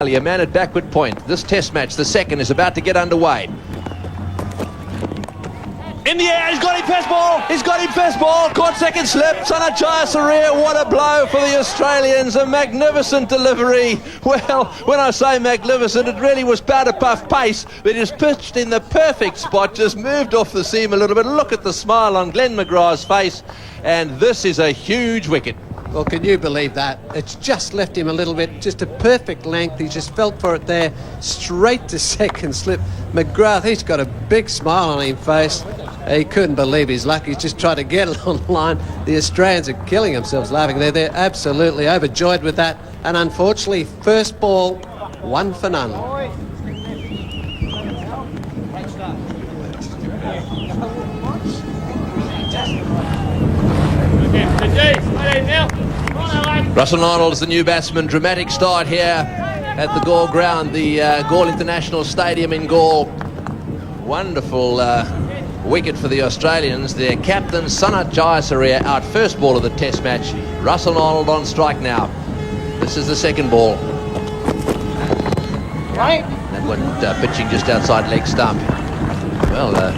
A man at backward point. This test match, the second, is about to get underway. In the air, he's got him first ball, he's got him first ball, caught second slip, Sanachaya Sarir, what a blow for the Australians, a magnificent delivery. Well, when I say magnificent, it really was powder puff pace, but it was pitched in the perfect spot, just moved off the seam a little bit. Look at the smile on Glenn McGrath's face, and this is a huge wicket. Well, can you believe that? It's just left him a little bit, just a perfect length. He just felt for it there, straight to second slip. McGrath, he's got a big smile on his face. He couldn't believe his luck. He's just tried to get it on line. The Australians are killing themselves laughing. They're absolutely overjoyed with that. And unfortunately, first ball, 1 for none. Russell Arnold is the new batsman. Dramatic start here at the Galle ground, the Galle International Stadium in Galle. Wonderful wicket for the Australians. Their captain, Sanachaya Sarir, out first ball of the test match. Russell Arnold on strike now. This is the second ball. Right. That one pitching just outside leg stump. Well, a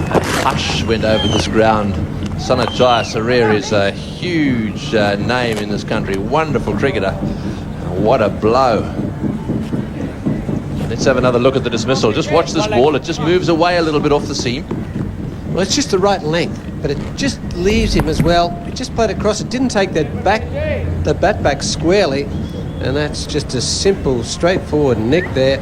hush went over this ground. Sanachaya Sarir is a huge name in this country. Wonderful cricketer. What a blow. Let's have another look at the dismissal. Just watch this ball. It just moves away a little bit off the seam. Well, it's just the right length, but it just leaves him as well. It just played across. It didn't take that bat back squarely, and that's just a simple, straightforward nick there.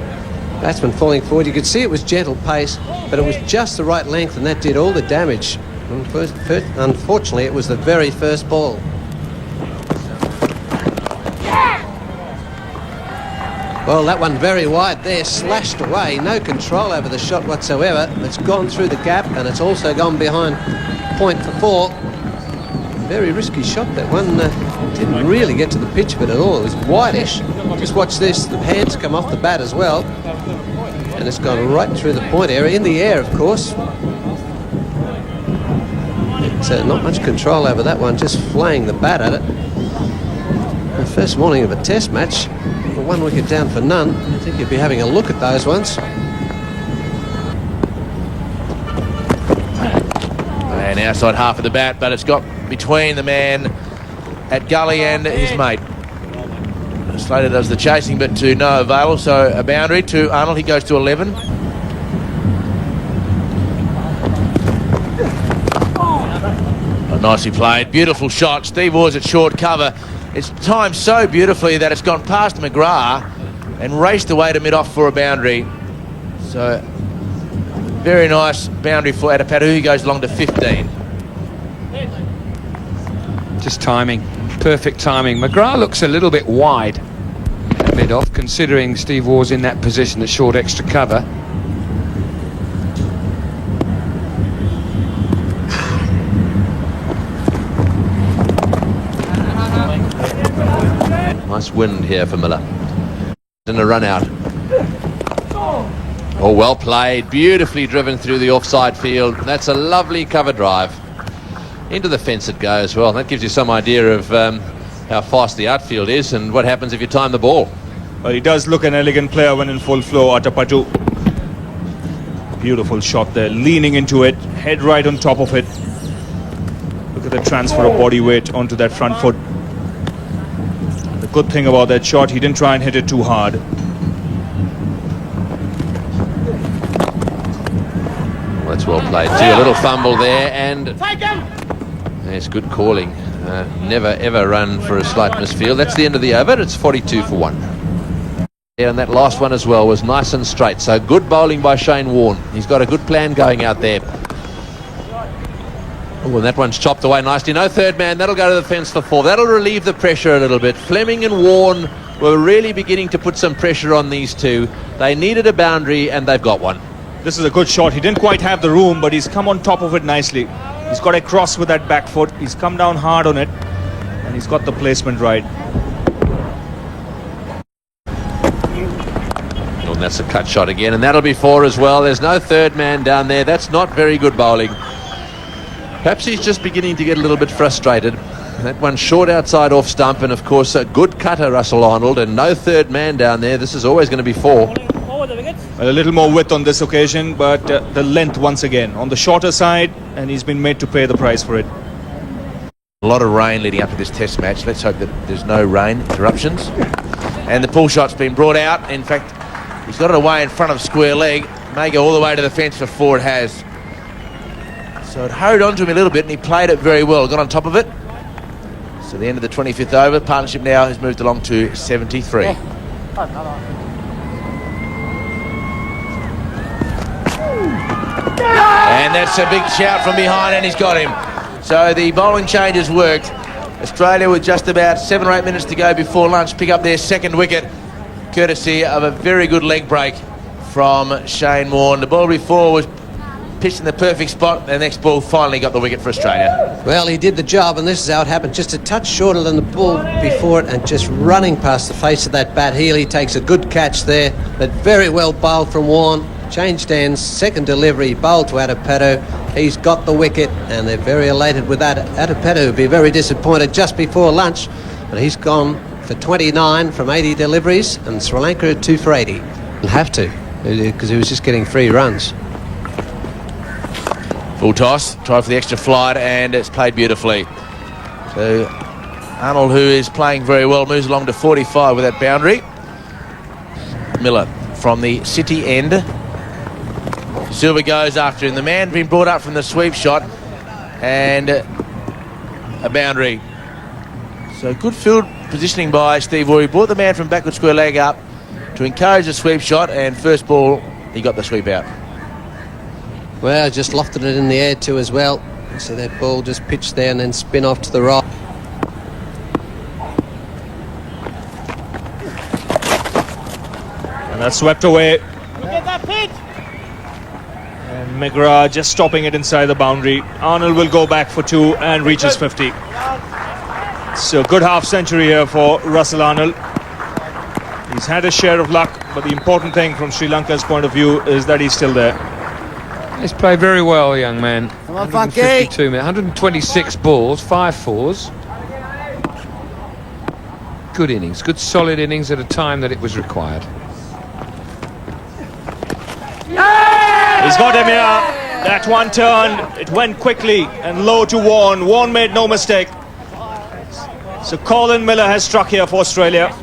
Batsman falling forward. You could see it was gentle pace, but it was just the right length, and that did all the damage. Unfortunately, it was the very first ball. Well, that one very wide there, slashed away, no control over the shot whatsoever. It's gone through the gap, and it's also gone behind point for 4. Very risky shot, that one. Didn't really get to the pitch of it at all. It was wideish. Just watch this, the hands come off the bat as well, and it's gone right through the point area, in the air, of course. So not much control over that one, just flaying the bat at it. The first morning of a test match, 1 wicket down for none. I think you'd be having a look at those ones. And outside half of the bat, but it's got between the man at gully and his mate. Slater does the chasing, but to no avail. So a boundary to Arnold. He goes to 11. Nicely played, beautiful shot. Steve Waugh's at short cover. It's timed so beautifully that it's gone past McGrath and raced away to mid-off for a boundary. So very nice boundary for Adapatu. He goes along to 15. Just timing, perfect timing. McGrath looks a little bit wide at mid-off, considering Steve Waugh's in that position at short extra cover. Nice wind here for Miller. And a run out. Oh, well played. Beautifully driven through the offside field. That's a lovely cover drive. Into the fence it goes. Well, that gives you some idea of how fast the outfield is and what happens if you time the ball. Well, he does look an elegant player when in full flow, Atapatu. Beautiful shot there. Leaning into it. Head right on top of it. Look at the transfer of body weight onto that front foot. The good thing about that shot, he didn't try and hit it too hard. Well, that's well played too. A little fumble there, and there's good calling. Never ever run for a slight misfield. That's the end of the over. It's 42 for 1. Yeah, and that last one as well was nice and straight. So good bowling by Shane Warne. He's got a good plan going out there. Oh, and that one's chopped away nicely. No third man. That'll go to the fence for 4. That'll relieve the pressure a little bit. Fleming and Warne were really beginning to put some pressure on these two. They needed a boundary, and they've got one. This is a good shot. He didn't quite have the room, but he's come on top of it nicely. He's got a cross with that back foot. He's come down hard on it, and he's got the placement right. Oh, and that's a cut shot again, and that'll be 4 as well. There's no third man down there. That's not very good bowling. Perhaps he's just beginning to get a little bit frustrated. That one short outside off stump, and of course a good cutter, Russell Arnold, and no third man down there. This is always going to be 4. Well, a little more width on this occasion, but the length once again on the shorter side, and he's been made to pay the price for it. A lot of rain leading up to this test match. Let's hope that there's no rain interruptions. And the pull shot's been brought out. In fact, he's got it away in front of square leg. May go all the way to the fence for 4. It has. So it hurried onto him a little bit, and he played it very well. Got on top of it. So the end of the 25th over. Partnership now has moved along to 73. And that's a big shout from behind, and he's got him. So the bowling change has worked. Australia, with just about 7 or 8 minutes to go before lunch, pick up their second wicket, courtesy of a very good leg break from Shane Warne. The ball before was pitched in the perfect spot. The next ball finally got the wicket for Australia. Well, he did the job, and this is how it happened. Just a touch shorter than the ball before it, and just running past the face of that bat. Healy takes a good catch there, but very well bowled from Warne. Changed ends, second delivery, bowled to Adipatto. He's got the wicket, and they're very elated with that. Adipatto would be very disappointed just before lunch, but he's gone for 29 from 80 deliveries, and Sri Lanka at 2 for 80. He'll have to, because he was just getting 3 runs. Full toss, try for the extra flight, and it's played beautifully. So Arnold, who is playing very well, moves along to 45 with that boundary. Miller from the city end. Silver goes after him. The man been brought up from the sweep shot, and a boundary. So good field positioning by Steve Waugh. He brought the man from backward square leg up to encourage the sweep shot, and first ball he got the sweep out. Well, just lofted it in the air too as well. So that ball just pitched there and then spin off to the right. And that's swept away. And McGrath just stopping it inside the boundary. Arnold will go back for 2 and reaches 50. So good half century here for Russell Arnold. He's had a share of luck, but the important thing from Sri Lanka's point of view is that he's still there. He's played very well, young man. Come on, 152 minutes, 126 balls, 5 4s. Good innings, good solid innings at a time that it was required. He's got him here. That one turned. It went quickly and low to Warne. Warne made no mistake. So Colin Miller has struck here for Australia.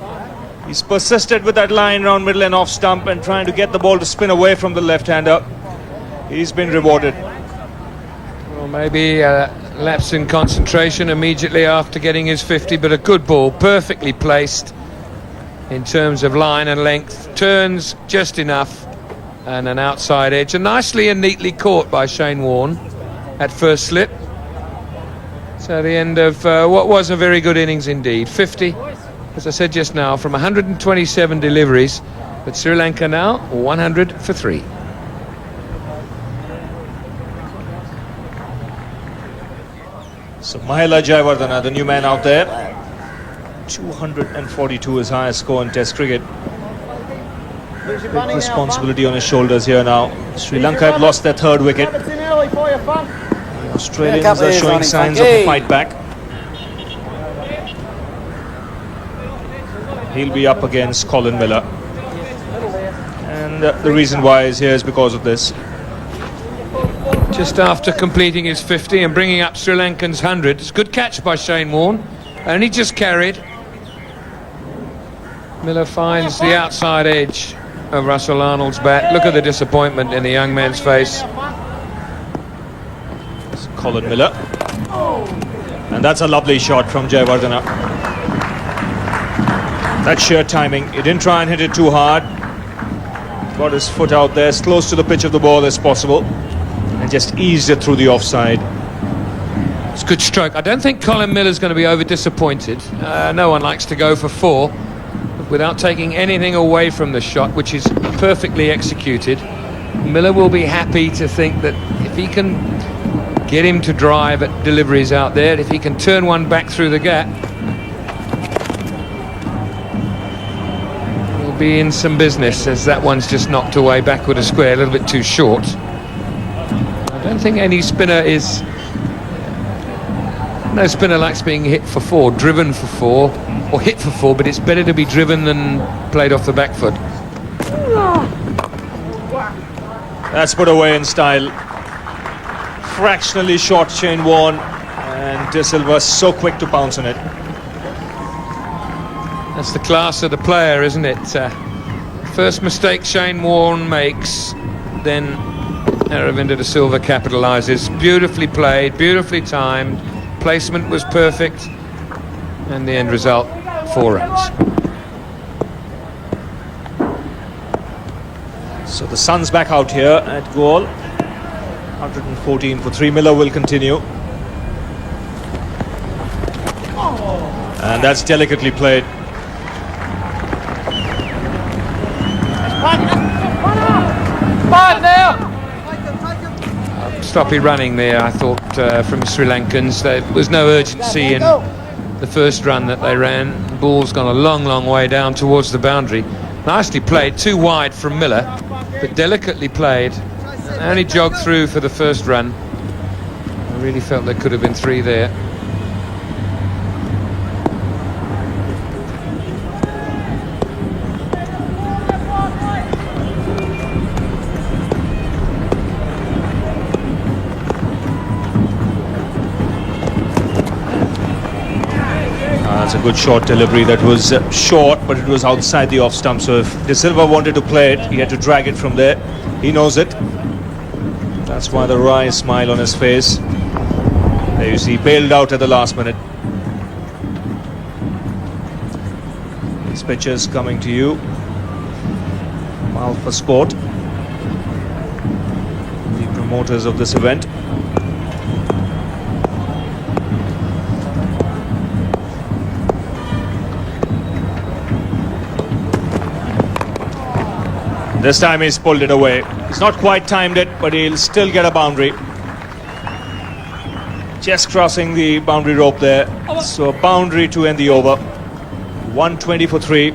He's persisted with that line round middle and off stump and trying to get the ball to spin away from the left-hander. He's been rewarded. Well, maybe a lapse in concentration immediately after getting his 50, but a good ball, perfectly placed in terms of line and length. Turns just enough, and an outside edge, and nicely and neatly caught by Shane Warne at first slip. So the end of what was a very good innings indeed. 50, as I said just now, from 127 deliveries, but Sri Lanka now 100 for 3. So Mahela Jayawardene, the new man out there. 242 his highest score in Test cricket. Big responsibility on his shoulders here now. Sri Lanka have lost their 3rd wicket. The Australians are showing signs of a fight back. He'll be up against Colin Miller. And the reason why is here is because of this. Just after completing his 50 and bringing up Sri Lankan's 100. It's a good catch by Shane Warne. Only just carried. Miller finds the outside edge of Russell Arnold's bat. Look at the disappointment in the young man's face. It's Colin Miller. And that's a lovely shot from Jayawardene. That's sheer timing. He didn't try and hit it too hard. Got his foot out there as close to the pitch of the ball as possible, and just eased it through the offside. It's a good stroke. I don't think Colin Miller's going to be over disappointed. No one likes to go for 4 without taking anything away from the shot, which is perfectly executed. Miller will be happy to think that if he can get him to drive at deliveries out there, if he can turn one back through the gap, he'll be in some business, as that one's just knocked away backward a square, a little bit too short. I don't think any spinner is... know spinner likes being hit for 4, driven for 4, or hit for 4, but it's better to be driven than played off the back foot. That's put away in style. Fractionally short Shane Warne, and De Silva so quick to pounce on it. That's the class of the player, isn't it? First mistake Shane Warne makes, then Aravinda De Silva capitalises. Beautifully played, beautifully timed, placement was perfect, and the end result, 4 runs. So the Suns back out here at goal. 114 for 3. Miller will continue. And that's delicately played. Sloppy running there, I thought, from Sri Lankans. There was no urgency in the first run that they ran. The ball's gone a long, long way down towards the boundary. Nicely played, too wide from Miller, but delicately played. And only jogged through for the first run. I really felt there could have been 3 there. That's a good short delivery. That was short, but it was outside the off stump. So if De Silva wanted to play it, he had to drag it from there. He knows it. That's why the wry smile on his face. There you see, bailed out at the last minute. These pictures coming to you. Alpha Sport, the promoters of this event. This time he's pulled it away. He's not quite timed it, but he'll still get a boundary. Just crossing the boundary rope there. So a boundary to end the over. 120 for 3.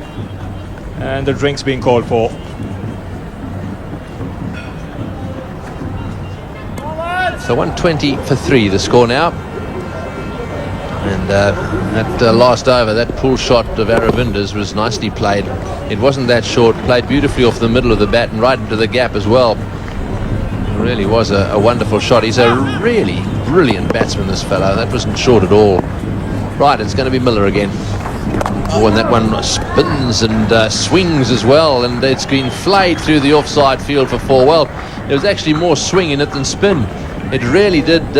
And the drink's being called for. So 120 for 3 the score now. And that last over, that pull shot of Aravinda's was nicely played. It wasn't that short, played beautifully off the middle of the bat and right into the gap as well. It really was a wonderful shot. He's a really brilliant batsman, this fellow. That wasn't short at all. Right, it's going to be Miller again. Oh, and that one spins and swings as well, and it's been flayed through the offside field for 4. Well, there was actually more swing in it than spin. It really did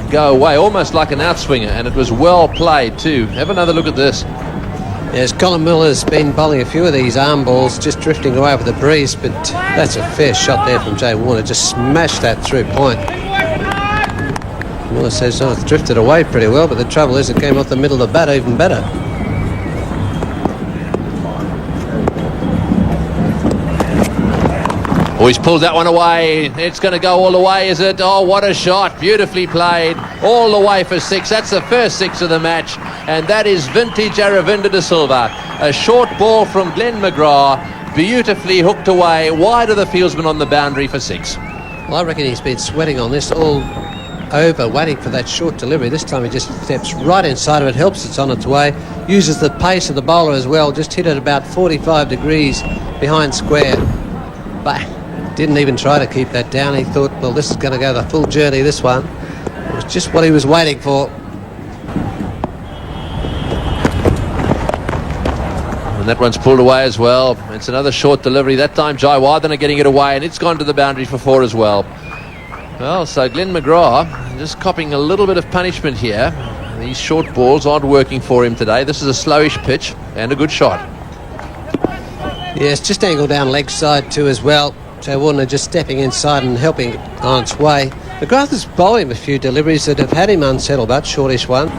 go away, almost like an outswinger, and it was well played too. Have another look at this. Yes, Colin Miller's been bowling a few of these arm balls, just drifting away with the breeze, but that's a fair shot there from Jay Warner. Just smashed that through point. Miller says, oh, it's drifted away pretty well, but the trouble is it came off the middle of the bat even better. Oh, he's pulled that one away. It's going to go all the way, is it? Oh, what a shot. Beautifully played. All the way for 6. That's the first 6 of the match. And that is vintage Aravinda De Silva. A short ball from Glenn McGrath. Beautifully hooked away. Wide of the fieldsman on the boundary for 6. Well, I reckon he's been sweating on this all over, waiting for that short delivery. This time he just steps right inside of it, helps it's on its way, uses the pace of the bowler as well, just hit it about 45 degrees behind square. But didn't even try to keep that down. He thought, well, this is going to go the full journey, this one. It was just what he was waiting for. And that one's pulled away as well. It's another short delivery. That time Jayawardene are getting it away, and it's gone to the boundary for 4 as well. Well, so Glenn McGrath just copping a little bit of punishment here. These short balls aren't working for him today. This is a slowish pitch and a good shot. Yes, just angled down leg side too as well. Jay Warner just stepping inside and helping it on its way. McGrath is bowling a few deliveries that have had him unsettled, but shortish one.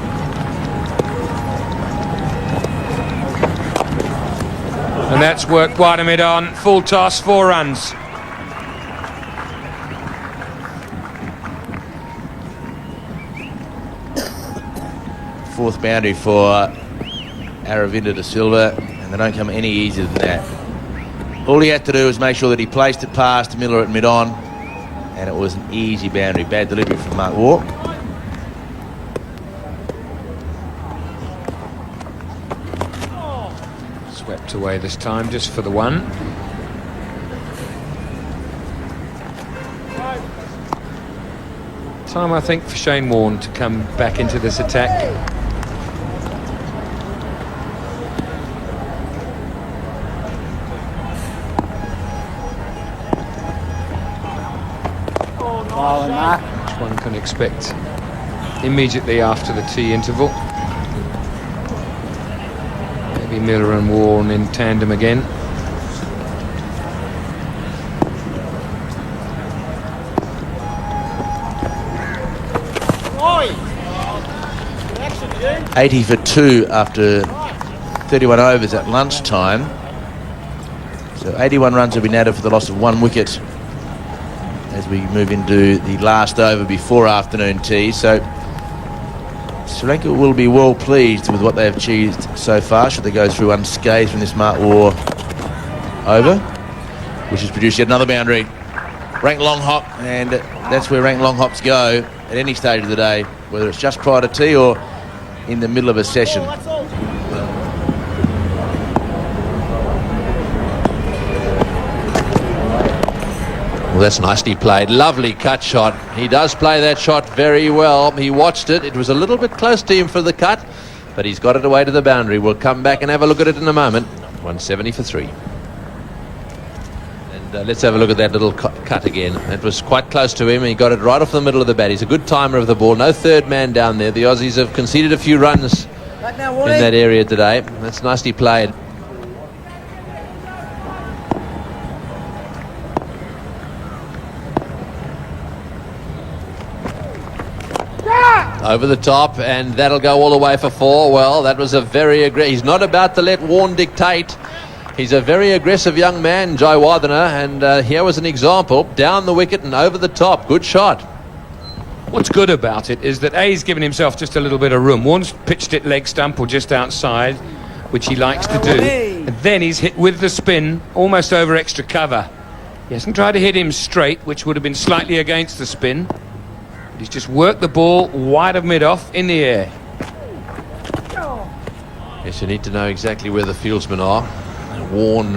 And that's worked wide mid on. Full toss, 4 runs. Fourth boundary for Aravinda De Silva, and they don't come any easier than that. All he had to do was make sure that he placed it past Miller at mid-on, and it was an easy boundary. Bad delivery from Mark Waugh. slipped away this time, just for the one. Time, I think, for Shane Warne to come back into this attack. Which one can expect immediately after the tea interval. Maybe Miller and Warne in tandem again. Oi! 80 for 2 after 31 overs at lunchtime. So 81 runs have been added for the loss of 1 wicket as we move into the last over before afternoon tea. So Sri Lanka will be well pleased with what they've achieved so far, should they go through unscathed from this Mark War over, which has produced yet another boundary. Rank long hop, and that's where rank long hops go at any stage of the day, whether it's just prior to tea or in the middle of a session. Well, that's nicely played. Lovely cut shot. He does play that shot very well. He watched it. It was a little bit close to him for the cut, but he's got it away to the boundary. We'll come back and have a look at it in a moment. 170 for 3. And let's have a look at that little cut again. It was quite close to him. He got it right off the middle of the bat. He's a good timer of the ball. No third man down there. The Aussies have conceded a few runs in that area today. That's nicely played. Over the top, and that'll go all the way for 4. Well, that was a very aggressive... He's not about to let Warne dictate. He's a very aggressive young man, Jayawardena, and here was an example. Down the wicket and over the top. Good shot. What's good about it is that he's given himself just a little bit of room. Warne's pitched it leg stump or just outside, which he likes to do. And then he's hit with the spin, almost over extra cover. He hasn't tried to hit him straight, which would have been slightly against the spin. He's just worked the ball wide of mid-off in the air. Yes, you need to know exactly where the fieldsmen are. Warne,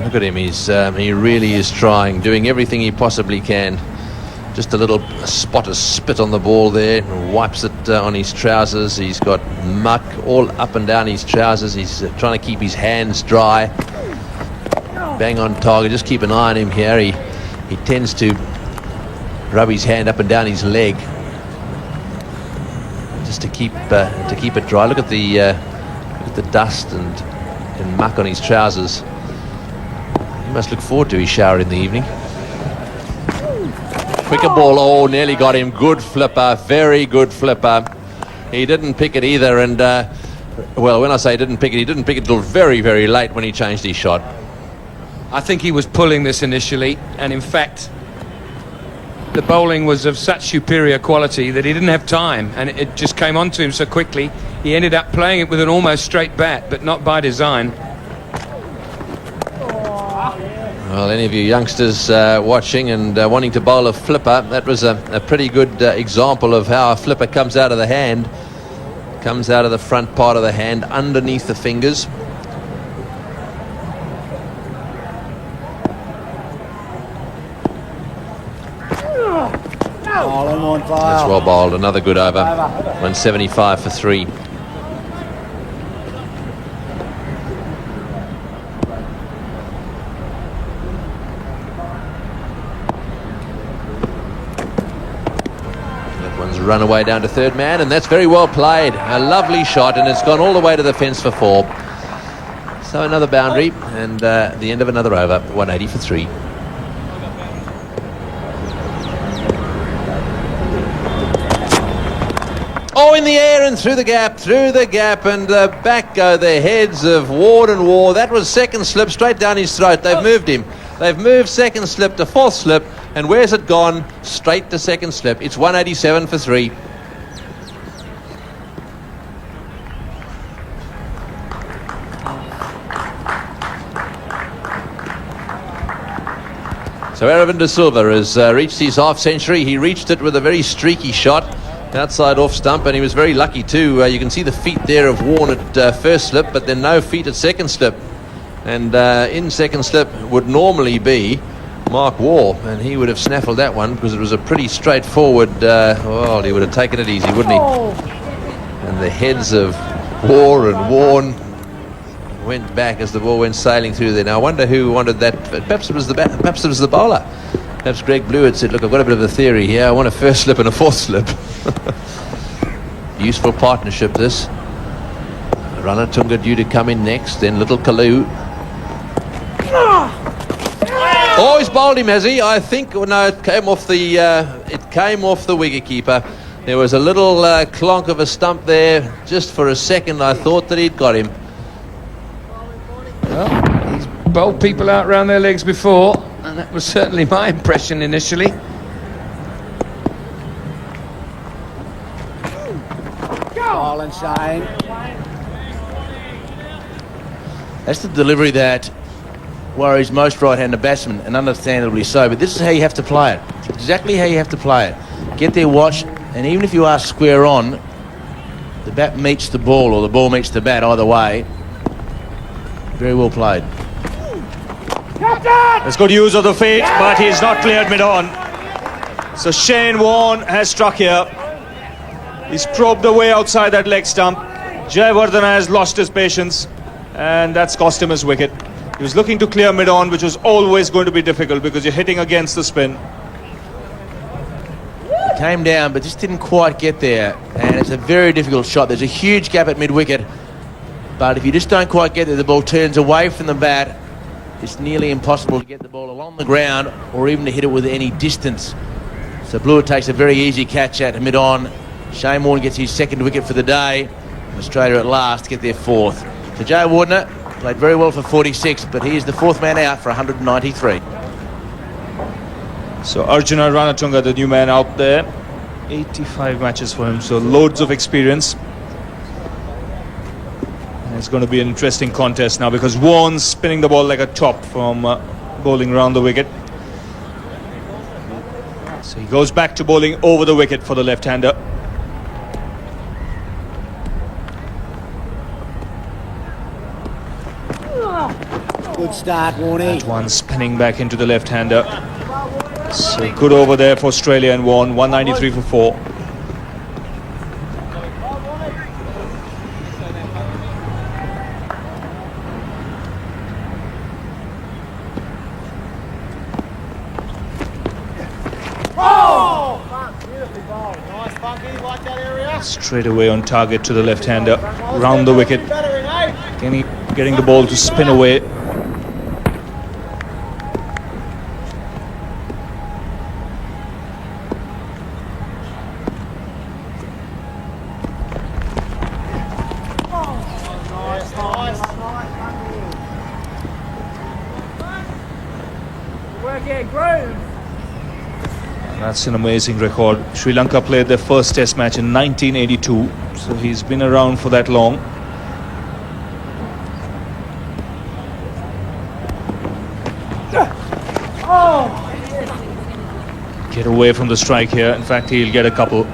look at him. He really is trying, doing everything he possibly can. Just a little spot of spit on the ball there, wipes it on his trousers. He's got muck all up and down his trousers. He's trying to keep his hands dry. Bang on target. Just keep an eye on him here. He tends to rub his hand up and down his leg just to keep it dry. Look at the dust and muck on his trousers. He must look forward to his shower in the evening. Quicker ball. Oh, nearly got him. Good flipper, very good flipper. He didn't pick it either, and well, when I say didn't pick it, he didn't pick it till very, very late when he changed his shot. I think he was pulling this initially, and in fact the bowling was of such superior quality that he didn't have time, and it just came onto him so quickly. He ended up playing it with an almost straight bat, but not by design. Well, any of you youngsters watching and wanting to bowl a flipper, that was a pretty good example of how a flipper comes out of the hand. Comes out of the front part of the hand, underneath the fingers. That's well bowled. Another good over. 175 for 3. That one's run away down to third man, and that's very well played. A lovely shot, and it's gone all the way to the fence for 4. So another boundary, and the end of another over. 180 for 3. Oh, in the air and through the gap, and back go the heads of Ward and War. That was second slip, straight down his throat. They've moved him. They've moved second slip to fourth slip, and where's it gone? Straight to second slip. It's 187 for 3. So Aravind De Silva has reached his half century. He reached it with a very streaky shot. Outside off stump, and he was very lucky too. You can see the feet there of Warne at first slip, but then no feet at second slip. And in second slip would normally be Mark Waugh, and he would have snaffled that one because it was a pretty straightforward. Well, he would have taken it easy, wouldn't he? And the heads of Waugh and Warren went back as the ball went sailing through there. Now I wonder who wanted that. Perhaps it was the bowler. Perhaps Greg Blewett said, "Look, I've got a bit of a theory here. I want a first slip and a fourth slip." Useful partnership, this. Ranatunga due to come in next, then Little Kalu. Oh, he's bowled him, has he? I think. No, it came off the wicketkeeper. There was a little clonk of a stump there. Just for a second, I thought that he'd got him. Well, he's bowled people out round their legs before, and that was certainly my impression initially. Ball and Shane. That's the delivery that worries most right-handed batsmen, and understandably so. But this is how you have to play it. It's exactly how you have to play it. Get there, watch, and even if you are square on, the bat meets the ball or the ball meets the bat, either way. Very well played. There's good use of the feet, but he's not cleared mid-on. So Shane Warne has struck here. He's probed away outside that leg stump. Jayawardene has lost his patience, and that's cost him his wicket. He was looking to clear mid-on, which was always going to be difficult because you're hitting against the spin. It came down, but just didn't quite get there, and it's a very difficult shot. There's a huge gap at mid-wicket, but if you just don't quite get there, the ball turns away from the bat. It's nearly impossible to get the ball along the ground or even to hit it with any distance. So Blewett takes a very easy catch at mid-on. Shane Warne gets his second wicket for the day. And Australia at last get their fourth. So Jayawardene played very well for 46, but he is the fourth man out for 193. So Arjuna Ranatunga, the new man out there. 85 matches for him, so loads of experience. And it's going to be an interesting contest now because Warne's spinning the ball like a top from bowling round the wicket. So he goes back to bowling over the wicket for the left-hander. Good start, Warnie. That one spinning back into the left-hander. So good over there for Australia and Warne. 193 for 4. Straight away on target to the left-hander, round the wicket, getting the ball to spin away. That's an amazing record. Sri Lanka played their first test match in 1982, so he's been around for that long. Get away from the strike here. In fact, he'll get a couple.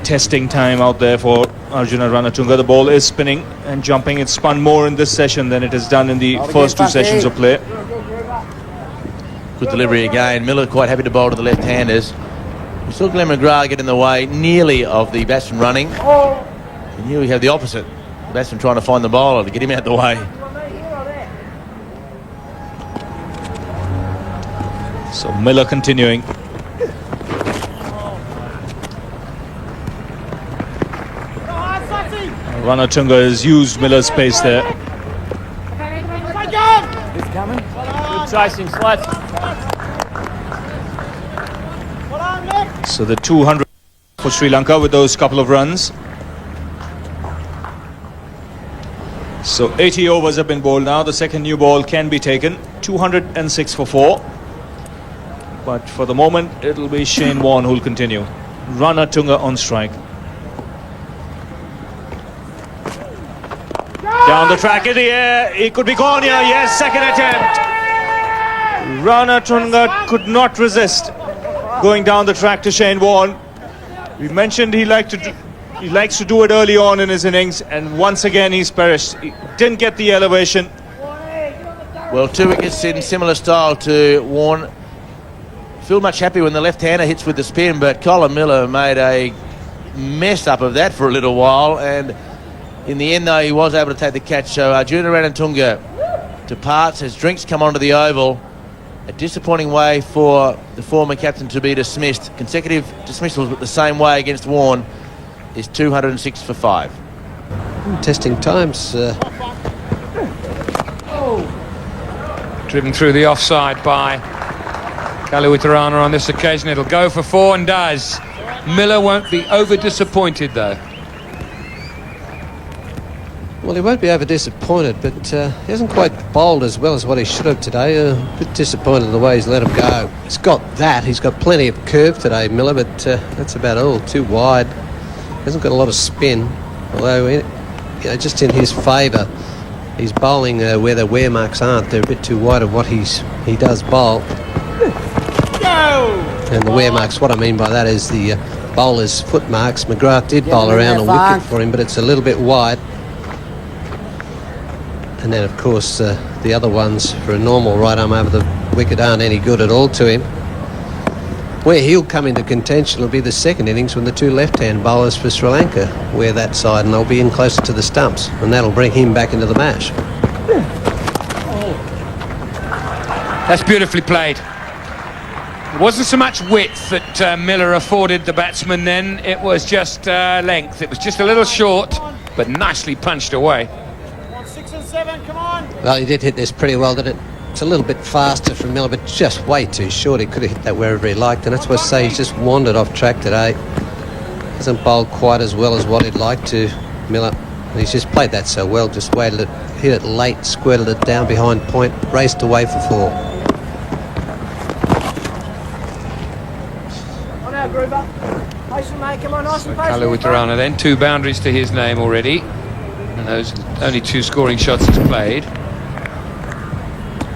Testing time out there for Arjuna Ranatunga. The ball is spinning and jumping. It's spun more in this session than it has done in the first two sessions of play. Good delivery again. Miller quite happy to bowl to the left-handers. We saw Glenn McGrath get in the way nearly of the batsman running. And here we have the opposite. The batsman trying to find the bowler to get him out the way. So Miller continuing. Ranatunga has used Miller's pace there. Good chasing, Slats. So the 200 for Sri Lanka with those couple of runs. So 80 overs have been bowled now. The second new ball can be taken. 206 for 4. But for the moment, it'll be Shane Warne who'll continue. Ranatunga on strike. Down the track in the air. He could be gone here. Yes, second attempt. Ranatunga could not resist going down the track to Shane Warne. We mentioned he liked to He likes to do it early on in his innings, and once again he's perished. He didn't get the elevation. Well, 2 wickets in similar style to Warne. Feel much happy when the left-hander hits with the spin, but Colin Miller made a mess up of that for a little while, and in the end, though, he was able to take the catch. So Arjuna Ranatunga departs as drinks come onto the oval. A disappointing way for the former captain to be dismissed. Consecutive dismissals but the same way against Warne is 206 for 5. Testing times. Driven through the offside by Kalawitharana on this occasion. It'll go for 4 and does. Miller won't be over disappointed though. Well, he won't be over disappointed, but he hasn't quite bowled as well as what he should have today. A bit disappointed in the way he's let him go. He's got that. He's got plenty of curve today, Miller, but that's about all. Too wide. Hasn't got a lot of spin, although just in his favour. He's bowling where the wear marks aren't. They're a bit too wide of what he does bowl. And the wear marks, what I mean by that is the bowler's foot marks. McGrath did bowl around a wicket for him, but it's a little bit wide. And then, of course, the other ones for a normal right arm over the wicket aren't any good at all to him. Where he'll come into contention will be the second innings when the 2 left-hand bowlers for Sri Lanka wear that side, and they'll be in closer to the stumps, and that'll bring him back into the mash. That's beautifully played. It wasn't so much width that Miller afforded the batsman then, it was just length. It was just a little short, but nicely punched away. 6 and 7, come on. Well, he did hit this pretty well, didn't it? It's a little bit faster from Miller, but just way too short. He could have hit that wherever he liked, and that's why I say he's just wandered off track today. Hasn't bowled quite as well as what he'd like to, Miller. And he's just played that so well, just waited it, hit it late, squirted it down behind point, raced away for 4. On out, Gruber. Patient, mate, come on, nice and patient. Kalawitharana then, 2 boundaries to his name already. And those only 2 scoring shots he's played.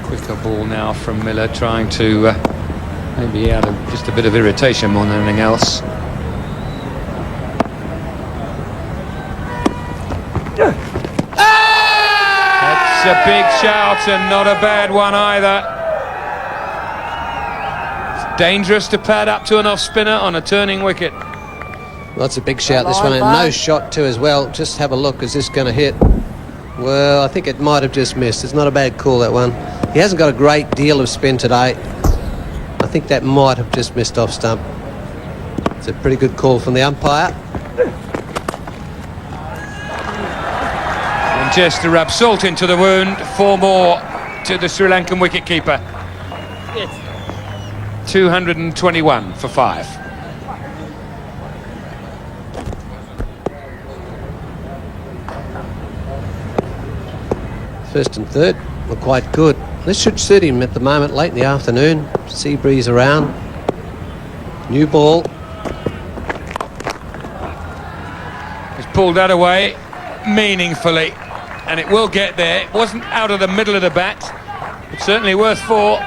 Quicker ball now from Miller, trying to maybe out of just a bit of irritation more than anything else. That's a big shout and not a bad one either. It's dangerous to pad up to an off spinner on a turning wicket. Well, that's a big shout, this one, and no shot too as well. Just have a look, is this going to hit? Well, I think it might have just missed. It's not a bad call, that one. He hasn't got a great deal of spin today. I think that might have just missed off stump. It's a pretty good call from the umpire. And just to rub salt into the wound, 4 more to the Sri Lankan wicketkeeper. 221 for 5. First and third were quite good. This should suit him at the moment, late in the afternoon. Sea breeze around. New ball. He's pulled that away meaningfully, and it will get there. It wasn't out of the middle of the bat, but certainly worth 4.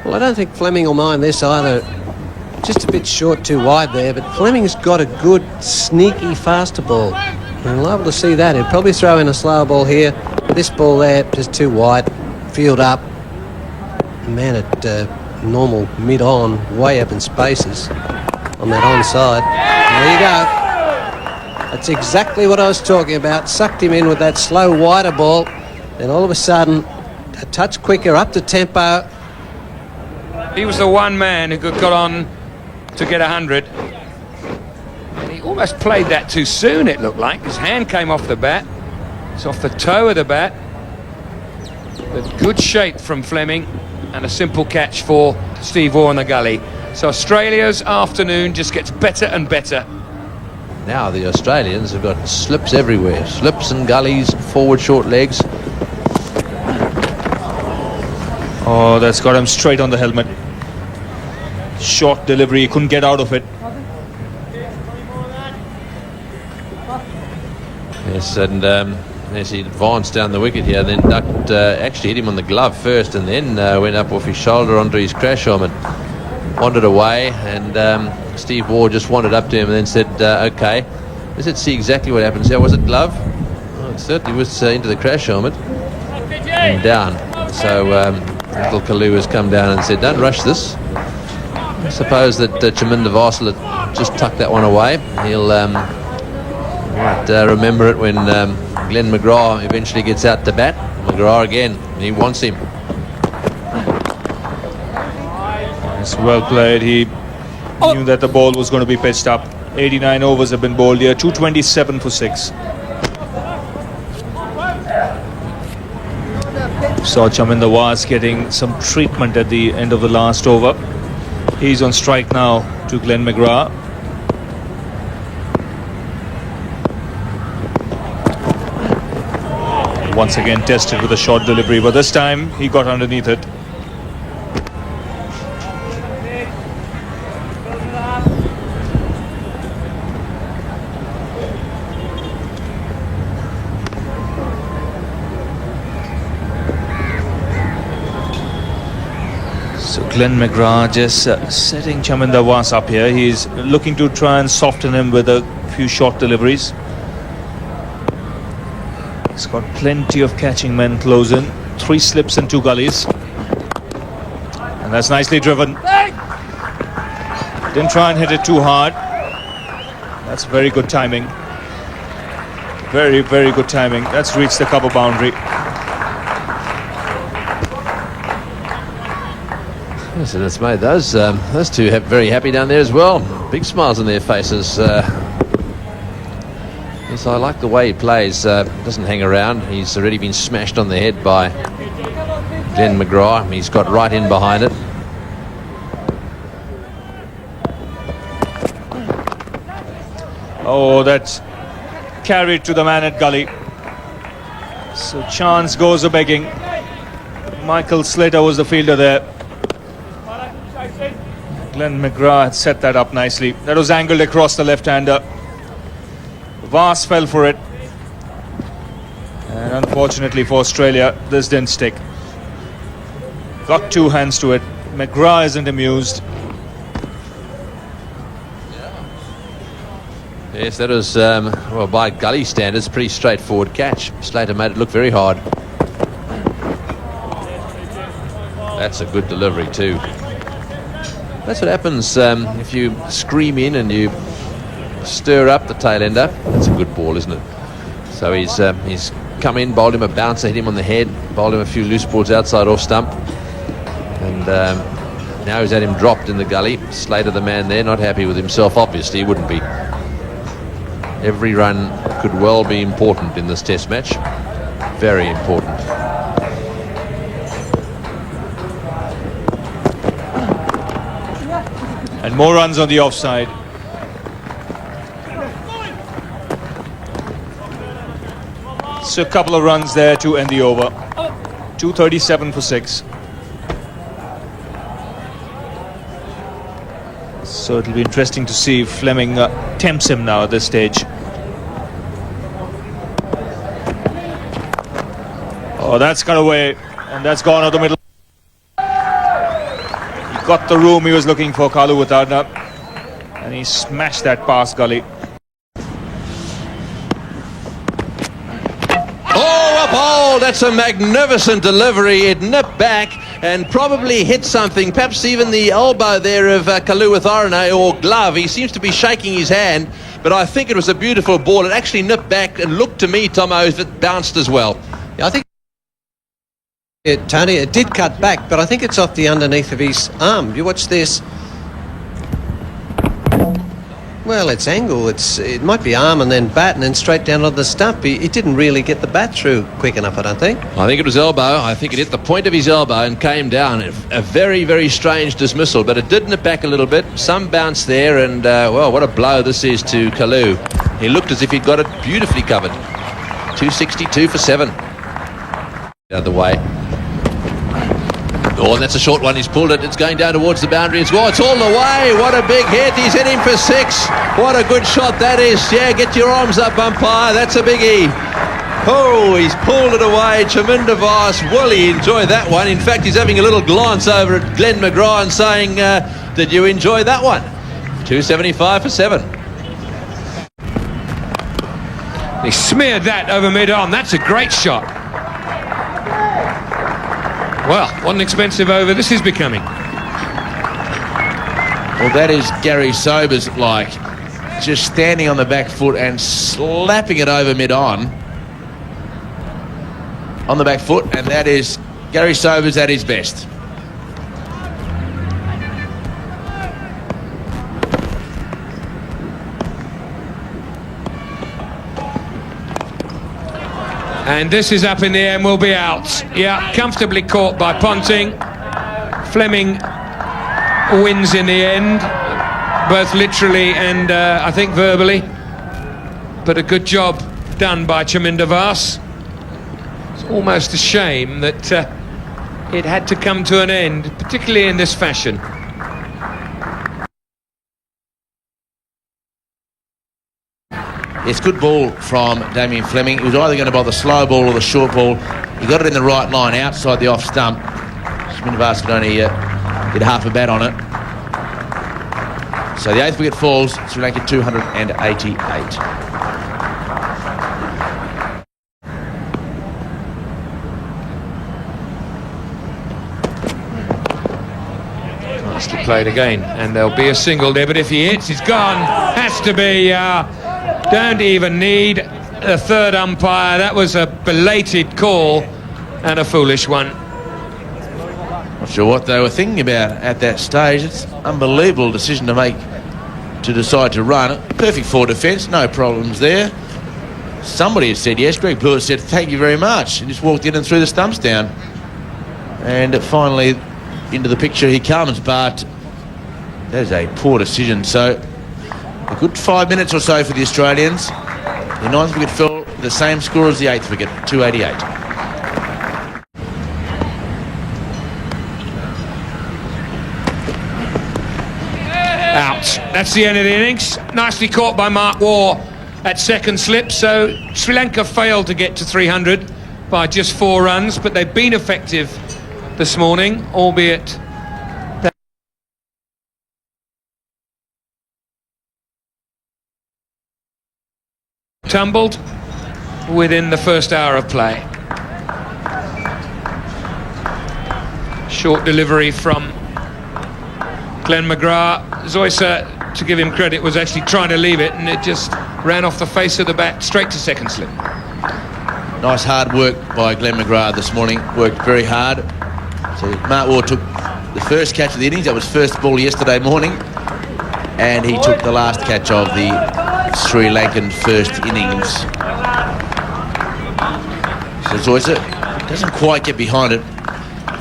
Well, I don't think Fleming will mind this either. Just a bit short, too wide there, but Fleming's got a good, sneaky, faster ball. And liable to see that. He'll probably throw in a slower ball here. But this ball there, just too wide. Field up. Man at normal mid-on, way up in spaces on that onside. There you go. That's exactly what I was talking about. Sucked him in with that slow, wider ball. Then all of a sudden, a touch quicker, up to tempo. He was the one man who got on to get 100. And he almost played that too soon, it looked like. His hand came off the bat. It's off the toe of the bat. But good shape from Fleming and a simple catch for Steve Waugh in the gully. So Australia's afternoon just gets better and better. Now the Australians have got slips everywhere. Slips and gullies, forward short legs. Oh, that's got him straight on the helmet. Short delivery, he couldn't get out of it. Yes, and as he advanced down the wicket here, then ducked, actually hit him on the glove first, and then went up off his shoulder onto his crash helmet. wandered away, and Steve Waugh just wandered up to him and then said, okay. Let's see exactly what happened. So was it glove? Well, it certainly was into the crash helmet and down. So little Kalu has come down and said, don't rush this. I suppose that Chaminda Varsal had just tucked that one away. He'll might remember it when Glenn McGrath eventually gets out to bat. McGrath again, he wants him. It's well played. He knew that the ball was going to be pitched up. 89 overs have been bowled here. 227 for 6. Saw Chaminda Varsal getting some treatment at the end of the last over. He's on strike now to Glenn McGrath. Once again tested with a short delivery, but this time he got underneath it. So Glenn McGrath just setting Chaminda Varsal up here. He's looking to try and soften him with a few short deliveries. He's got plenty of catching men close in. 3 slips and 2 gullies. And that's nicely driven. Didn't try and hit it too hard. That's very good timing. Very, very good timing. That's reached the cover boundary. Yes, and it's made those two very happy down there as well. Big smiles on their faces. Yes, I like the way he plays. Doesn't hang around. He's already been smashed on the head by Glenn McGrath. He's got right in behind it. Oh, that's carried to the man at gully. So chance goes a-begging. Michael Slater was the fielder there. Glenn McGrath had set that up nicely. That was angled across the left-hander. Varsal fell for it. And unfortunately for Australia, this didn't stick. Got 2 hands to it. McGrath isn't amused. Yes, that was, well, by gully standards, pretty straightforward catch. Slater made it look very hard. That's a good delivery too. That's what happens if you scream in and you stir up the tail ender. That's a good ball, isn't it? So he's come in, bowled him a bouncer, hit him on the head, bowled him a few loose balls outside off stump, and now he's had him dropped in the gully. Slater, the man there, not happy with himself. Obviously he wouldn't be. Every run could well be important in this test match. Very important. And more runs on the offside. So a couple of runs there to end the over. 237 for 6. So it'll be interesting to see if Fleming tempts him now at this stage. Oh, that's got away, and that's gone out the middle. He got the room he was looking for, Kalu Watana, and he smashed that past gully. Oh, a ball! That's a magnificent delivery. It nipped back and probably hit something, perhaps even the elbow there of Kalu Watana, or glove. He seems to be shaking his hand, but I think it was a beautiful ball. It actually nipped back and looked to me, Tomo, as it bounced as well. Yeah, I think Tony, it did cut back, but I think it's off the underneath of his arm. You watch this. Well, it's angle. It might be arm and then bat and then straight down on the stump. He didn't really get the bat through quick enough, I don't think. I think it was elbow. I think it hit the point of his elbow and came down. A very, very strange dismissal, but it did nip back a little bit. Some bounce there, and well, what a blow this is to Kalu. He looked as if he'd got it beautifully covered. 262 for 7. The other way. Oh, and that's a short one. He's pulled it. It's going down towards the boundary. It's all the way. What a big hit. He's hitting for 6. What a good shot that is. Yeah, get your arms up, umpire. That's a biggie. Oh, he's pulled it away. Chaminda Vice, will he enjoy that one? In fact, he's having a little glance over at Glenn McGrath and saying, did you enjoy that one? 275 for 7. He smeared that over mid-on. That's a great shot. Well, what an expensive over this is becoming. Well, that is Gary Sobers like, just standing on the back foot and slapping it over mid-on. On the back foot, and that is Gary Sobers at his best. And this is up in the air and will be out. Yeah, comfortably caught by Ponting. Fleming wins in the end, both literally and I think verbally. But a good job done by Chaminda Vice. It's almost a shame that it had to come to an end, particularly in this fashion. It's good ball from Damien Fleming. He was either going to bowl the slow ball or the short ball. He got it in the right line outside the off stump. Chaminda Vice could only get half a bat on it. So the 8th wicket falls, Sri Lanka 288. Nicely played again, and there'll be a single there, but if he hits, he's gone. Has to be, don't even need a third umpire. That was a belated call and a foolish one. Not sure what they were thinking about at that stage. It's an unbelievable decision to make, to decide to run. Perfect for defence, no problems there. Somebody had said yes. Greg Blewett said thank you very much, and just walked in and threw the stumps down. And finally into the picture he comes, but that is a poor decision. So a good 5 minutes or so for the Australians. The 9th wicket fell the same score as the 8th wicket, 288. Out. That's the end of the innings. Nicely caught by Mark Waugh at second slip. So Sri Lanka failed to get to 300 by just 4 runs, but they've been effective this morning, albeit tumbled within the first hour of play. Short delivery from Glenn McGrath. Zoysa, to give him credit, was actually trying to leave it, and it just ran off the face of the bat straight to second slip. Nice hard work by Glenn McGrath this morning. Worked very hard. So Mark Waugh took the first catch of the innings. That was first ball yesterday morning, and he took the last catch of the Sri Lankan first innings. So Zoysa doesn't quite get behind it.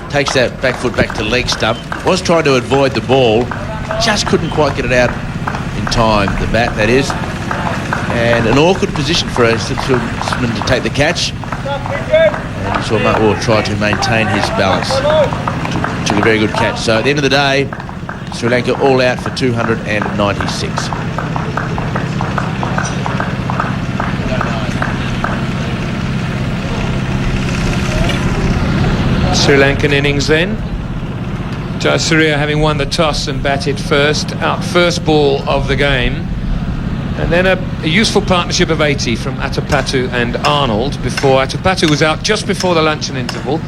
Takes that back foot back to leg stump. Was trying to avoid the ball. Just couldn't quite get it out in time. The bat, that is. And an awkward position for a batsman to take the catch. And you saw Mark Waugh try to maintain his balance. Took a very good catch. So at the end of the day, Sri Lanka all out for 296. Sri Lankan innings then. Jayasuriya having won the toss and batted first, out first ball of the game. And then a useful partnership of 80 from Atapattu and Arnold before Atapattu was out just before the luncheon interval.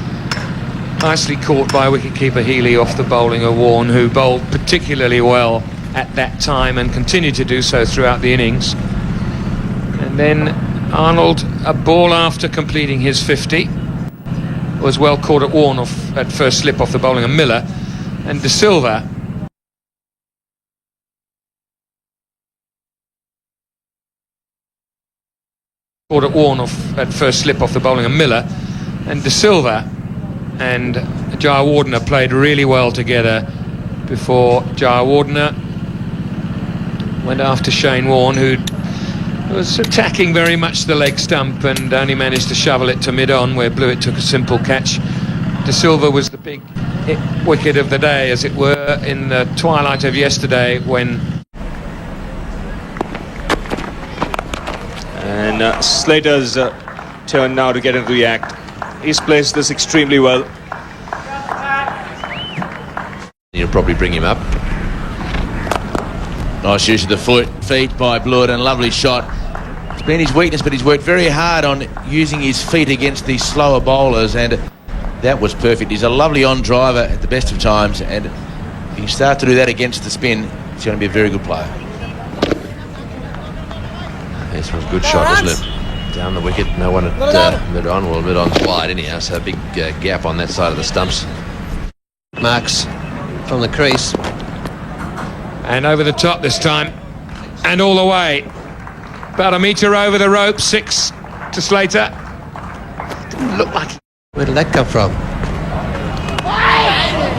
Nicely caught by wicketkeeper Healy off the bowling of Warne, who bowled particularly well at that time and continued to do so throughout the innings. And then Arnold, a ball after completing his 50, was well caught at Warne off at first slip off the bowling of Miller, and De Silva caught at Warne off at first slip off the bowling of Miller, and De Silva and Jayawardene played really well together before Jayawardene went after Shane Warne, who was attacking very much the leg stump and only managed to shovel it to mid-on, where Blewett took a simple catch. De Silva was the big wicket of the day, as it were, in the twilight of yesterday, when and Slater's turn now to get into the act. He's placed this extremely well. You'll probably bring him up. Nice use of the feet by Blewett, and a lovely shot. It's been his weakness, but he's worked very hard on using his feet against these slower bowlers, and that was perfect. He's a lovely on-driver at the best of times, and if he can start to do that against the spin, he's going to be a very good player. This was a good shot, isn't it? Down the wicket, no one at mid-on. Well, mid-on's wide anyhow, so a big gap on that side of the stumps. Marks from the crease. And over the top this time. And all the way. About a metre over the rope, 6 to Slater. Didn't look like... Where did that come from?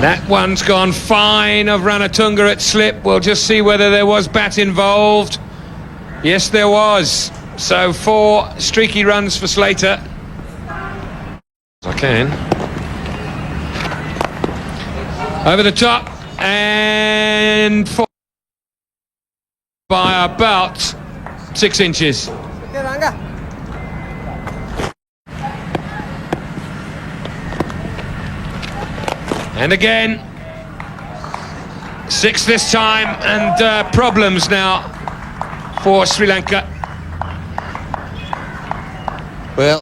That one's gone fine of Ranatunga at slip. We'll just see whether there was bat involved. Yes, there was. So 4 streaky runs for Slater. I can. Over the top. And 4 by about 6 inches. And again, 6 this time, and problems now for Sri Lanka. Well,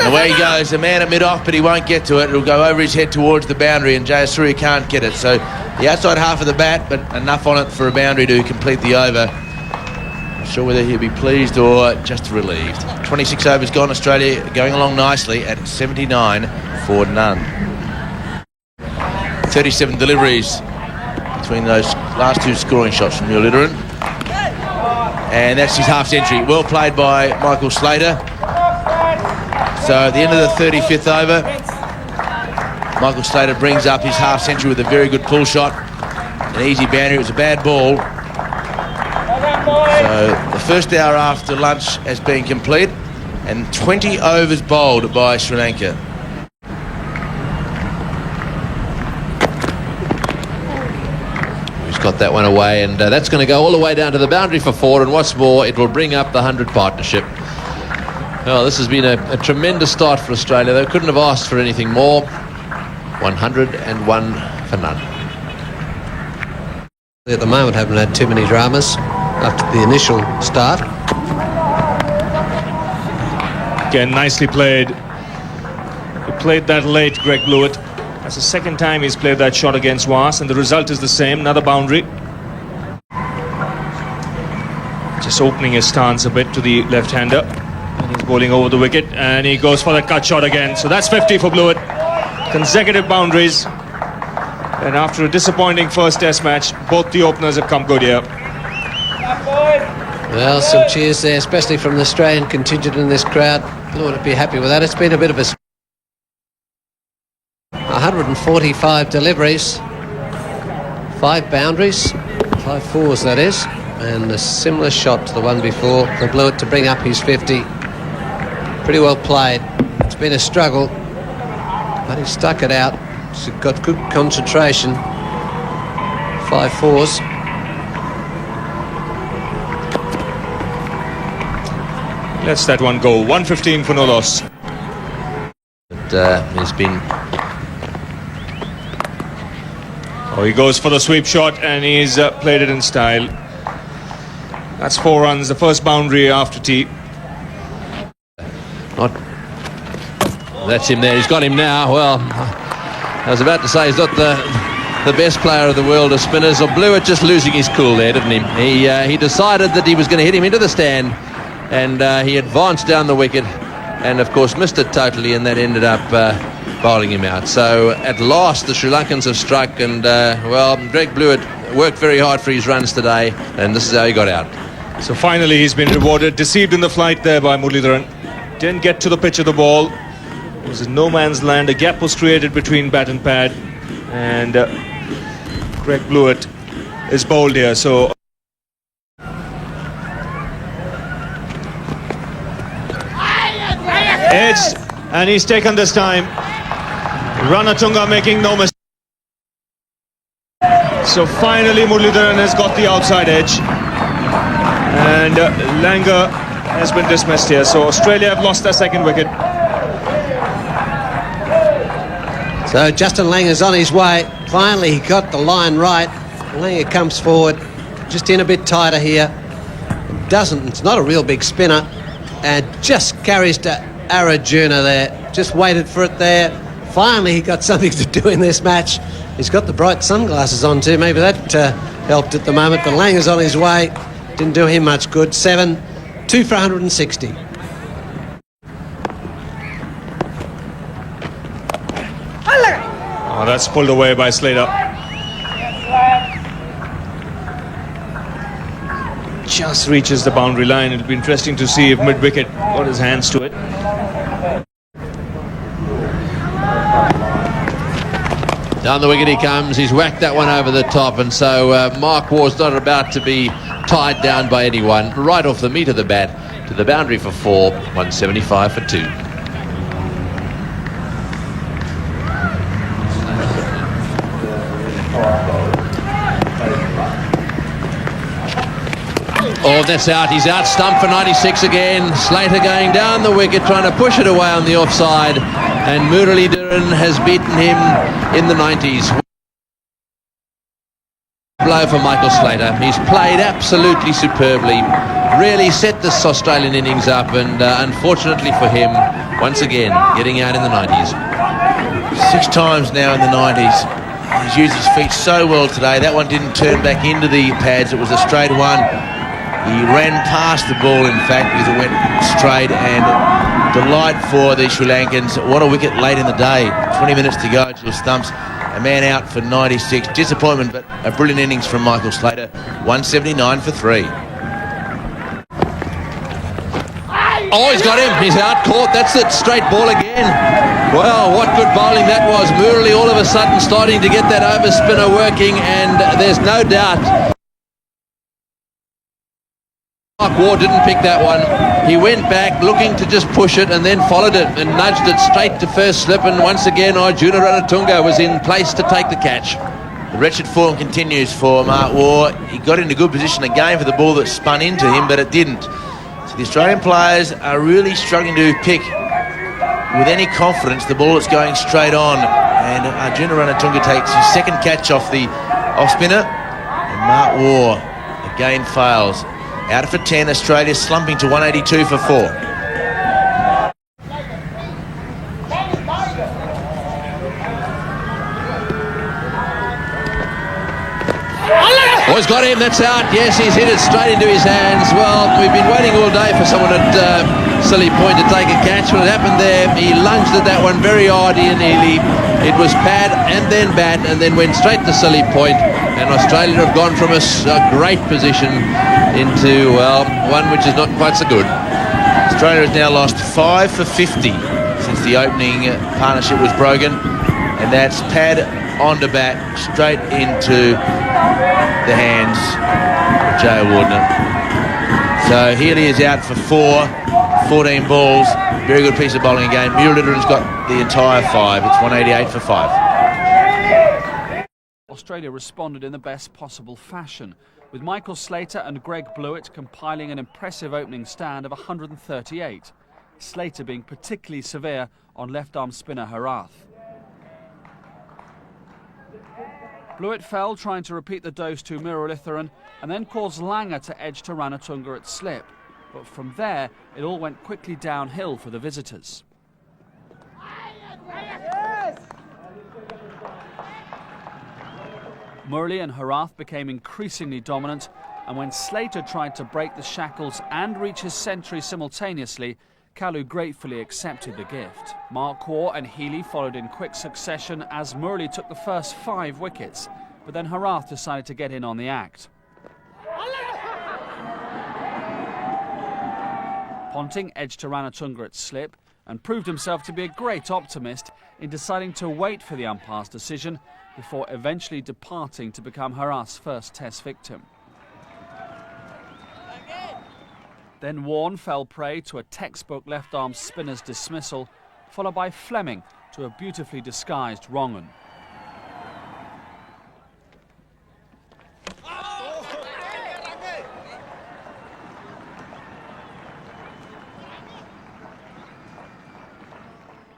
away he goes, a man at mid-off, but he won't get to it. It'll go over his head towards the boundary, and Jayasuriya can't get it. So the outside half of the bat, but enough on it for a boundary to complete the over. Not sure whether he'll be pleased or just relieved. 26 overs gone. Australia going along nicely at 79 for none. 37 deliveries between those last 2 scoring shots from Muralidharan. And that's his half century. Well played by Michael Slater. So at the end of the 35th over, Michael Slater brings up his half century with a very good pull shot. An easy boundary. It was a bad ball. So the first hour after lunch has been complete, and 20 overs bowled by Sri Lanka. he's got that one away, and that's going to go all the way down to the boundary for 4, and what's more, it will bring up the 100 partnership. Well, this has been a tremendous start for Australia. They couldn't have asked for anything more. 101 for none. At the moment, haven't had too many dramas after the initial start. Again, nicely played. He played that late, Greg Blewett. That's the second time he's played that shot against Was, and the result is the same, another boundary. Just opening his stance a bit to the left-hander. And he's bowling over the wicket, and he goes for the cut shot again. So that's 50 for Blewett. Consecutive boundaries. And after a disappointing first test match, both the openers have come good here. Well, some cheers there, especially from the Australian contingent in this crowd. Blewett would be happy with that. It's been a bit of a 145 deliveries, 5 boundaries, 5 fours that is, and a similar shot to the one before for Blewett to bring up his 50. Pretty well played. It's been a struggle, but he stuck it out. He's got good concentration. 5 fours. Lets that one go. 115 for no loss. But he's been... Oh, he goes for the sweep shot, and he's played it in style. That's 4 runs, the first boundary after tea. Not... That's him there. He's got him now. Well, I was about to say he's not the best player of the world of spinners. Or Blewett just losing his cool there, didn't he? He decided that he was going to hit him into the stand, and he advanced down the wicket, and of course missed it totally, and that ended up bowling him out. So at last the Sri Lankans have struck, and well, Greg Blewett worked very hard for his runs today, and this is how he got out. So finally he's been rewarded. Deceived in the flight there by Muralidharan. Didn't get to the pitch of the ball. It was in no man's land. A gap was created between bat and pad, and Greg Blewett is bowled here. So edged, and he's taken this time. Ranatunga making no mistake. So finally Muralidharan has got the outside edge. And Lanka has been dismissed here. So Australia have lost their second wicket. So Justin Langa's on his way. Finally, he got the line right. Langa comes forward, just in a bit tighter here. It's not a real big spinner, and just carries to Arjuna there. Just waited for it there. Finally, he got something to do in this match. He's got the bright sunglasses on too. Maybe that helped at the moment. But Langa's on his way. Didn't do him much good. 7, 2 for 160. Oh, that's pulled away by Slater. Just reaches the boundary line. It'll be interesting to see if mid-wicket got his hands to it. Down the wicket he comes. He's whacked that one over the top, and so Mark Waugh's not about to be tied down by anyone. Right off the meat of the bat to the boundary for 4, 175 for 2. Oh, that's out. He's out stumped for 96 again. Slater going down the wicket, trying to push it away on the offside. And Muralidharan has beaten him in the 90s. Blow for Michael Slater. He's played absolutely superbly. Really set this Australian innings up, and unfortunately for him, once again, getting out in the 90s. 6 times now in the 90s. He's used his feet so well today. That one didn't turn back into the pads. It was a straight one. He ran past the ball, in fact, because it went straight, and delight for the Sri Lankans. What a wicket late in the day. 20 minutes to go to the stumps. A man out for 96. Disappointment, but a brilliant innings from Michael Slater. 179 for 3. Oh, he's got him. He's out, caught. That's it. Straight ball again. Well, what good bowling that was. Murali all of a sudden starting to get that overspinner working, and there's no doubt Mark Waugh didn't pick that one. He went back looking to just push it and then followed it and nudged it straight to first slip, and once again Arjuna Ranatunga was in place to take the catch. The wretched form continues for Mark Waugh. He got into good position again for the ball that spun into him, but it didn't. So the Australian players are really struggling to pick with any confidence the ball that's going straight on, and Arjuna Ranatunga takes his second catch off the off-spinner, and Mark Waugh again fails. Out for 10, Australia slumping to 182 for 4. Oh, he's got him, that's out. Yes, he's hit it straight into his hands. Well, we've been waiting all day for someone at Silly Point to take a catch. What happened there, he lunged at that one very hardy and nearly. It was pad and then bat and then went straight to Silly Point. And Australia have gone from a great position into, well, one which is not quite so good. Australia has now lost 5 for 50 since the opening partnership was broken. And that's pad onto bat, straight into the hands of Jay Wardner. So Healy is out for 14 balls. Very good piece of bowling again. Muralidharan's got the entire 5. It's 188 for 5. Australia responded in the best possible fashion, with Michael Slater and Greg Blewett compiling an impressive opening stand of 138. Slater being particularly severe on left-arm spinner Harath. Blewett fell trying to repeat the dose to Muralidharan and then caused Lanka to edge to Ranatunga at slip. But from there, it all went quickly downhill for the visitors. Murali and Harath became increasingly dominant, and when Slater tried to break the shackles and reach his century simultaneously, Kalu gratefully accepted the gift. Mark Waugh and Healy followed in quick succession as Murali took the first 5 wickets, but then Harath decided to get in on the act. Ponting edged to Ranatunga at slip and proved himself to be a great optimist in deciding to wait for the umpire's decision before eventually departing to become Harath's first Test victim. Then Warne fell prey to a textbook left-arm spinner's dismissal, followed by Fleming to a beautifully disguised wrong-un.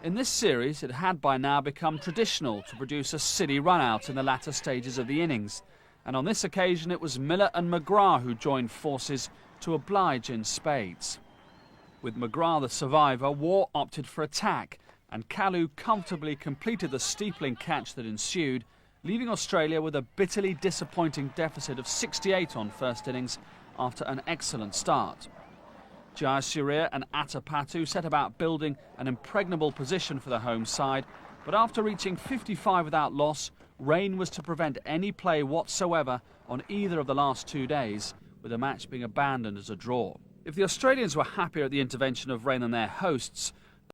In this series, it had by now become traditional to produce a silly run-out in the latter stages of the innings. And on this occasion, it was Miller and McGrath who joined forces to oblige in spades. With McGrath the survivor, Waugh opted for attack, and Kalu comfortably completed the steepling catch that ensued, leaving Australia with a bitterly disappointing deficit of 68 on first innings after an excellent start. Jayasuriya and Atapattu set about building an impregnable position for the home side, but after reaching 55 without loss, rain was to prevent any play whatsoever on either of the last 2 days, with the match being abandoned as a draw. If the Australians were happier at the intervention of rain than their hosts,